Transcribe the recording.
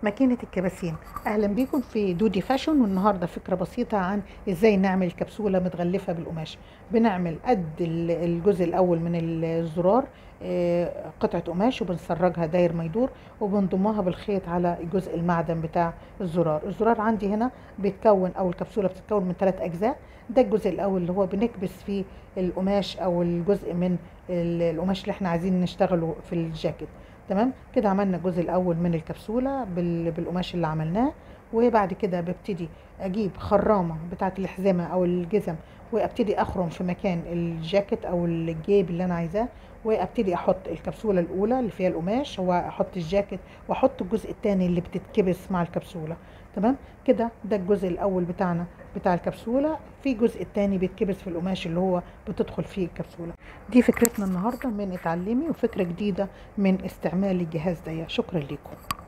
ماكينة الكباسين. اهلا بيكم في دودي فاشون، والنهارده فكرة بسيطة عن ازاي نعمل كبسولة متغلفة بالقماش. بنعمل قد الجزء الاول من الزرار قطعة قماش، وبنسرجها داير ما يدور، وبنضمها بالخيط على الجزء المعدن بتاع الزرار. الزرار عندي هنا بيتكون، او الكبسولة بتتكون من 3 اجزاء. ده الجزء الاول اللي هو بنكبس فيه القماش، او الجزء من القماش اللي احنا عايزين نشتغله في الجاكيت. تمام كده، عملنا الجزء الاول من الكبسوله بالقماش اللي عملناه. وبعد كده ببتدي اجيب خرامه بتاعه الحزمه او الجزم، وابتدي اخرم في مكان الجاكيت او الجيب اللي انا عايزاه، وابتدي احط الكبسوله الاولى اللي فيها القماش، واحط الجاكيت، واحط الجزء الثاني اللي بتتكبس مع الكبسوله. تمام كده، ده الجزء الاول بتاعنا بتاع الكبسوله. في الجزء الثاني بيتكبس في القماش اللي هو بتدخل فيه الكبسوله. دي فكرتنا النهارده من اتعلمي، وفكره جديده من استعمال الجهاز ده. شكرا لكم.